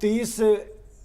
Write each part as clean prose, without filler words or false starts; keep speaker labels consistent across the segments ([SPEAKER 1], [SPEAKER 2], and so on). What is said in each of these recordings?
[SPEAKER 1] 30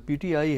[SPEAKER 2] PTI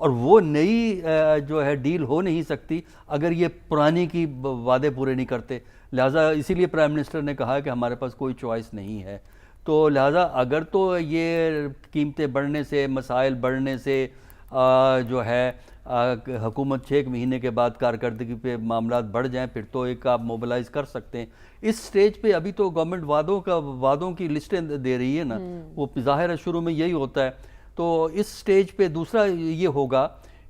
[SPEAKER 2] اور وہ نئی جو ہے ڈیل ہو نہیں سکتی اگر یہ پرانی کی وعدے پورے نہیں کرتے. لہٰذا اسی لیے پرائم منسٹر نے کہا کہ ہمارے پاس کوئی چوائس نہیں ہے. تو لہٰذا اگر تو یہ قیمتیں بڑھنے سے، مسائل بڑھنے سے جو ہے حکومت 6 مہینے کے بعد کارکردگی پہ معاملات بڑھ جائیں، پھر تو ایک آپ موبلائز کر سکتے ہیں. اس سٹیج پہ ابھی تو گورنمنٹ وعدوں کی لسٹیں دے رہی ہے نا، وہ ظاہر ہے شروع میں یہی ہوتا ہے. تو اس سٹیج پہ دوسرا یہ ہوگا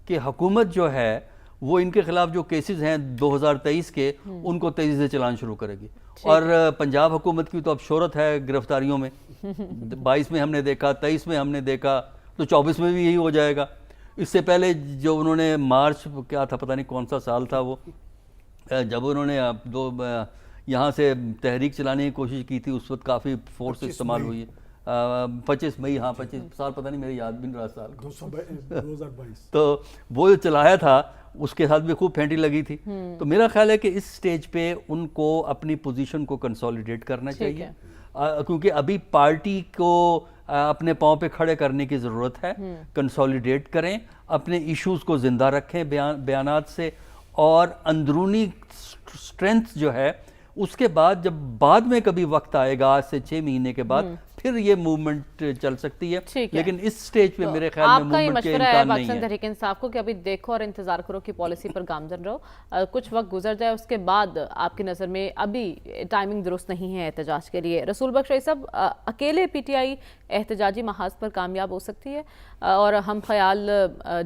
[SPEAKER 2] کہ حکومت جو ہے وہ ان کے خلاف جو کیسز ہیں 2023 کے ان کو تیزی سے چلان شروع کرے گی. اور پنجاب حکومت کی تو اب شہرت ہے گرفتاریوں میں. 22 میں ہم نے دیکھا، 23 میں ہم نے دیکھا، تو 24 میں بھی یہی ہو جائے گا. اس سے پہلے جو انہوں نے مارچ کیا تھا، پتہ نہیں کون سا سال تھا وہ، جب انہوں نے یہاں سے تحریک چلانے کی کوشش کی تھی، اس وقت کافی فورس استعمال ہوئی ہے. 25 مئی، ہاں 25 سال، پتہ نہیں میرے یاد بھی نہیں رہا سال.
[SPEAKER 1] 2022.
[SPEAKER 2] تو وہ جو چلایا تھا اس کے ساتھ بھی خوب پھینٹی لگی تھی. تو میرا خیال ہے کہ اس سٹیج پہ ان کو اپنی پوزیشن کو کنسولیڈیٹ کرنا چاہیے، کیونکہ ابھی پارٹی کو اپنے پاؤں پہ کھڑے کرنے کی ضرورت ہے. کنسولیڈیٹ کریں، اپنے ایشوز کو زندہ رکھیں بیانات سے، اور اندرونی سٹرینتھ جو ہے اس کے بعد جب بعد میں کبھی وقت آئے گا، آج سے 6 مہینے کے بعد، پھر یہ موومنٹ چل سکتی ہے. لیکن اس سٹیج پہ میرے خیال میں موومنٹ کے امکان نہیں ہے.
[SPEAKER 3] پاکستان تحریک انصاف کو کہ ابھی دیکھو اور انتظار کرو کہ پالیسی پر گامزن رہو، کچھ وقت گزر جائے، اس کے بعد آپ کی نظر میں ابھی ٹائمنگ درست نہیں ہے احتجاج کے لیے. رسول بخش رئیس صاحب، اکیلے پی ٹی آئی احتجاجی محاذ پر کامیاب ہو سکتی ہے؟ اور ہم خیال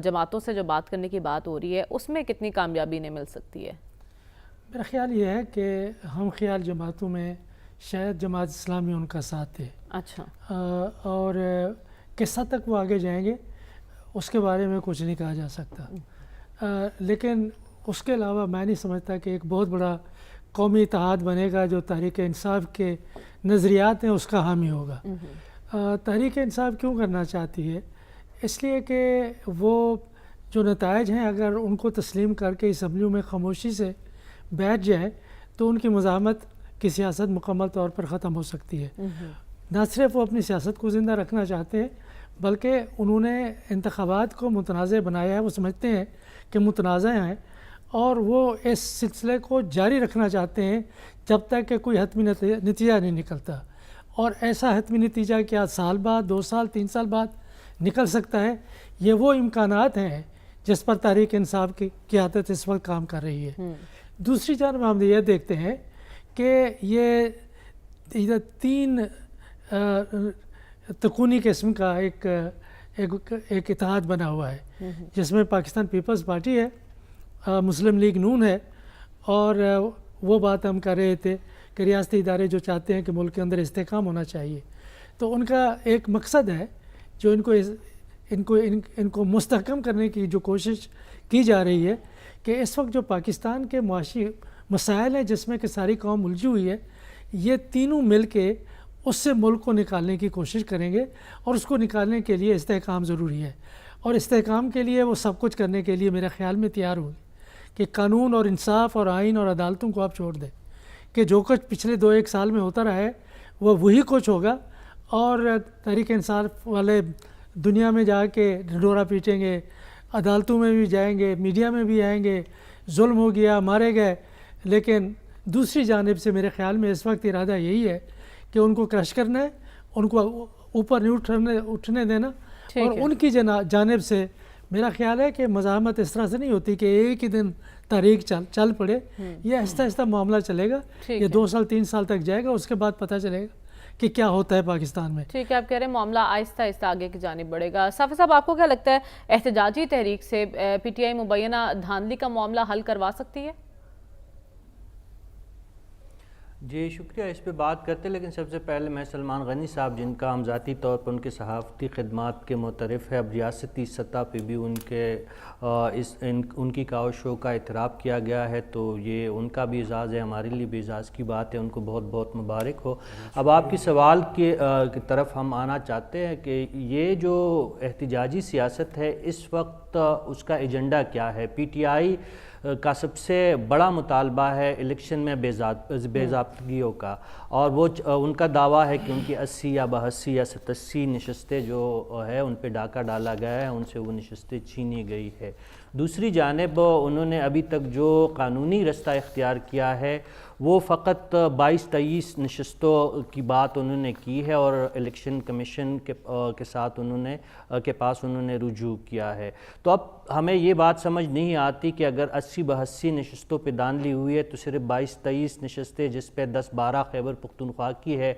[SPEAKER 3] جماعتوں سے جو بات کرنے کی بات ہو رہی ہے اس میں کتنی کامیابی انہیں مل سکتی ہے؟
[SPEAKER 4] میرا خیال یہ ہے کہ ہم خیال جماعتوں میں شاید جماعت اسلامی ان کا ساتھ ہے.
[SPEAKER 3] اچھا.
[SPEAKER 4] اور کس حد تک وہ آگے جائیں گے اس کے بارے میں کچھ نہیں کہا جا سکتا. لیکن اس کے علاوہ میں نہیں سمجھتا کہ ایک بہت بڑا قومی اتحاد بنے گا جو تحریک انصاف کے نظریات ہیں اس کا حامی ہوگا. تحریک انصاف کیوں کرنا چاہتی ہے؟ اس لیے کہ وہ جو نتائج ہیں اگر ان کو تسلیم کر کے اسمبلیوں میں خاموشی سے بیٹھ جائیں تو ان کی مزاحمت کی سیاست مکمل طور پر ختم ہو سکتی ہے. نہ صرف وہ اپنی سیاست کو زندہ رکھنا چاہتے ہیں بلکہ انہوں نے انتخابات کو متنازع بنایا ہے. وہ سمجھتے ہیں کہ متنازع ہیں اور وہ اس سلسلے کو جاری رکھنا چاہتے ہیں جب تک کہ کوئی حتمی نتیجہ نہیں نکلتا. اور ایسا حتمی نتیجہ کیا سال بعد، 2 سال، 3 سال بعد نکل سکتا ہے. یہ وہ امکانات ہیں جس پر تحریک انصاف کی قیادت اس وقت کام کر رہی ہے. دوسری جانب ہم یہ دیکھتے ہیں کہ یہ 3 تکونی قسم کا ایک اتحاد بنا ہوا ہے، جس میں پاکستان پیپلز پارٹی ہے، مسلم لیگ نون ہے، اور وہ بات ہم کر رہے تھے کہ ریاستی ادارے جو چاہتے ہیں کہ ملک کے اندر استحکام ہونا چاہیے. تو ان کا ایک مقصد ہے جو ان کو مستحکم کرنے کی جو کوشش کی جا رہی ہے کہ اس وقت جو پاکستان کے معاشی مسائل ہیں جس میں کہ ساری قوم الجھی ہوئی ہے، یہ تینوں مل کے اس سے ملک کو نکالنے کی کوشش کریں گے. اور اس کو نکالنے کے لیے استحکام ضروری ہے، اور استحکام کے لیے وہ سب کچھ کرنے کے لیے میرے خیال میں تیار ہوگی کہ قانون اور انصاف اور آئین اور عدالتوں کو آپ چھوڑ دیں کہ جو کچھ پچھلے 2-1 سال میں ہوتا رہا ہے وہ وہی کچھ ہوگا. اور تحریک انصاف والے دنیا میں جا کے ڈھنڈورا پیٹیں گے، عدالتوں میں بھی جائیں گے، میڈیا میں بھی آئیں گے، ظلم ہو گیا، مارے گئے. لیکن دوسری جانب سے میرے خیال میں اس وقت ارادہ یہی ہے کہ ان کو کرش کرنا ہے، ان کو اوپر نہیں اٹھنے دینا. اور ان کی جانب سے میرا خیال ہے کہ مزاحمت اس طرح سے نہیں ہوتی کہ ایک ہی دن تحریک چل پڑے. یہ آہستہ آہستہ معاملہ چلے گا، یہ 2 سال 3 سال تک جائے گا، اس کے بعد پتہ چلے گا کہ کیا ہوتا ہے پاکستان میں.
[SPEAKER 3] ٹھیک ہے، آپ کہہ رہے ہیں معاملہ آہستہ آہستہ آگے کی جانب بڑھے گا. صافی صاحب، آپ کو کیا لگتا ہے احتجاجی تحریک سے پی ٹی آئی مبینہ دھاندلی کا معاملہ حل کروا سکتی ہے؟
[SPEAKER 5] جی شکریہ، اس پہ بات کرتے، لیکن سب سے پہلے میں سلمان غنی صاحب جن کا ہم ذاتی طور پر ان کے صحافتی خدمات کے معترف ہے، اب ریاستی سطح پہ بھی ان کی کاوش شو کا اعتراف کیا گیا ہے، تو یہ ان کا بھی اعزاز ہے، ہمارے لیے بھی اعزاز کی بات ہے. ان کو بہت بہت مبارک ہو. اب آپ کی سوال کی طرف ہم آنا چاہتے ہیں کہ یہ جو احتجاجی سیاست ہے اس وقت اس کا ایجنڈا کیا ہے؟ پی ٹی آئی کا سب سے بڑا مطالبہ ہے الیکشن میں بے ضابطگیوں کا، اور وہ ان کا دعویٰ ہے کہ ان کی 80 یا 82 یا 87 نشستیں جو ہے ان پہ ڈاکہ ڈالا گیا ہے، ان سے وہ نشستیں چھینی گئی ہے۔ دوسری جانب انہوں نے ابھی تک جو قانونی رستہ اختیار کیا ہے وہ فقط 22-23 نشستوں کی بات انہوں نے کی ہے، اور الیکشن کمیشن کے ساتھ کے پاس انہوں نے رجوع کیا ہے۔ تو اب ہمیں یہ بات سمجھ نہیں آتی کہ اگر 80-82 نشستوں پہ دھاندلی ہوئی ہے تو صرف 22-23 نشستیں، جس پہ 10-12 خیبر پختونخوا کی ہے،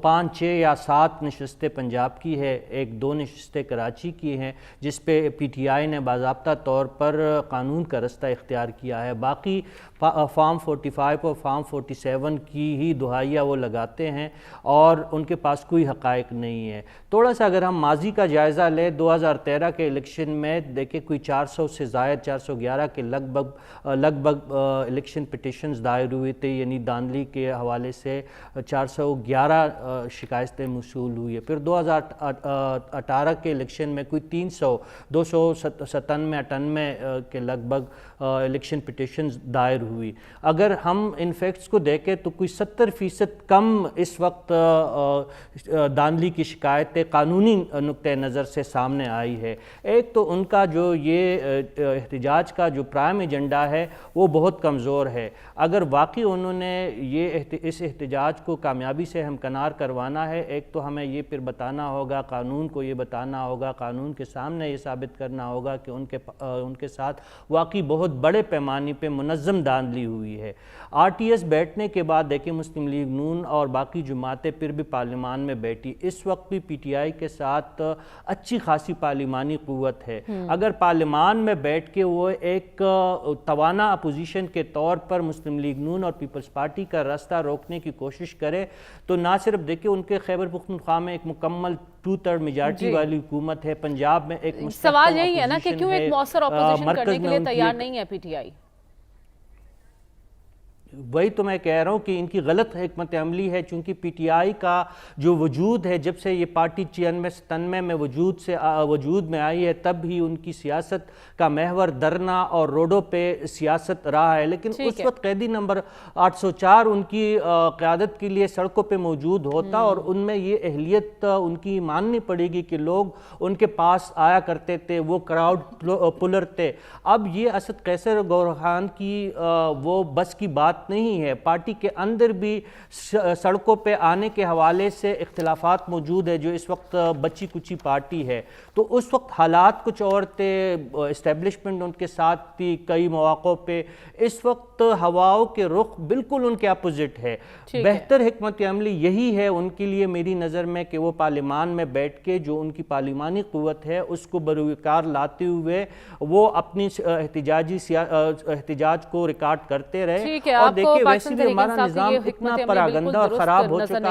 [SPEAKER 5] 5-6 یا 7 نشستیں پنجاب کی ہے، 1-2 نشستیں کراچی کی ہیں جس پہ پی ٹی آئی نے باضابطہ طور پر قانون کا رستہ اختیار کیا ہے۔ باقی فارم 45 اور فارم 47 کی ہی دہائیاں وہ لگاتے ہیں اور ان کے پاس کوئی حقائق نہیں ہے۔ تھوڑا سا اگر ہم ماضی کا جائزہ لیں، 2013 کے الیکشن میں دیکھیں کوئی 400 سے زائد 411 کے لگ بھگ الیکشن پٹیشنز دائر ہوئے تھے، یعنی دھاندلی کے حوالے سے 411 شکایتیں موصول ہوئی ہے۔ پھر 2018 کے الیکشن میں کوئی 297-98 کے لگ بھگ الیکشن پٹیشنز دائر ہوئی۔ اگر ہم ان فیکٹس کو دیکھیں تو کوئی 70% کم اس وقت دھاندلی کی شکایتیں قانونی نقطہ نظر سے سامنے آئی ہے۔ ایک تو ان کا جو یہ احتجاج کا جو پرائم ایجنڈا ہے وہ بہت کمزور ہے۔ اگر واقعی انہوں نے اس احتجاج کو کامیابی سے ہمکنار کروانا ہے، ایک تو ہمیں یہ پھر بتانا ہوگا، قانون کو یہ بتانا ہوگا، قانون کے سامنے یہ ثابت کرنا ہوگا کہ ان کے ساتھ واقعی بہت بڑے پیمانے پہ منظم دھاندلی ہوئی ہے۔ آر ٹی ایس بیٹھنے کے بعد دیکھیں مسلم لیگ نون اور باقی جماعتیں پھر بھی پارلیمان میں بیٹھی، اس وقت بھی پی ٹی آئی کے ساتھ اچھی خاصی پارلیمانی قوت ہے۔ اگر پارلیمان میں بیٹھ کے وہ ایک توانا اپوزیشن کے طور پر مسلم لیگ نون اور پیپلز پارٹی کا راستہ روکنے کی کوشش کرے تو نہ صرف دیکھیں ان کے خیبر پختونخوا میں ایک مکمل 2/3 میجارٹی والی حکومت ہے، پنجاب میں ایک
[SPEAKER 3] سوال یہی ہے نا کہ کیوں ایک مؤثر اپوزیشن کرنے کے لیے تیار نہیں ہے پی ٹی آئی؟
[SPEAKER 5] وہی تو میں کہہ رہا ہوں کہ ان کی غلط حکمت عملی ہے، چونکہ پی ٹی آئی کا جو وجود ہے جب سے یہ پارٹی 96-97 میں وجود میں آئی ہے تب ہی ان کی سیاست کا محور دھرنا اور روڈوں پہ سیاست رہا ہے، لیکن اس وقت قیدی نمبر 804 ان کی قیادت کے لیے سڑکوں پہ موجود ہوتا اور ان میں یہ اہلیت ان کی ماننی پڑے گی کہ لوگ ان کے پاس آیا کرتے تھے، وہ کراؤڈ پلر تھے۔ اب یہ اسد قیصر گورخان کی وہ بس کی بات نہیں ہے، پارٹی کے اندر بھی سڑکوں پہ آنے کے حوالے سے اختلافات موجود ہے، جو اس وقت بچی کچی پارٹی ہے، تو اس وقت حالات کچھ اور تھے، اسٹیبلشمنٹ ان کے ساتھ تھی کئی مواقع پہ، اس وقت ہواؤں کے رخ بالکل ان کے اپوزٹ ہے۔ بہتر حکمت عملی یہی ہے ان کے لیے میری نظر میں کہ وہ پارلیمان میں بیٹھ کے جو ان کی پارلیمانی قوت ہے اس کو بروکار لاتے ہوئے وہ اپنی احتجاج کو ریکارڈ کرتے رہے۔ اور دیکھیں ویسے بھی ہمارا نظام اتنا پراگندہ اور خراب ہو چکا ہے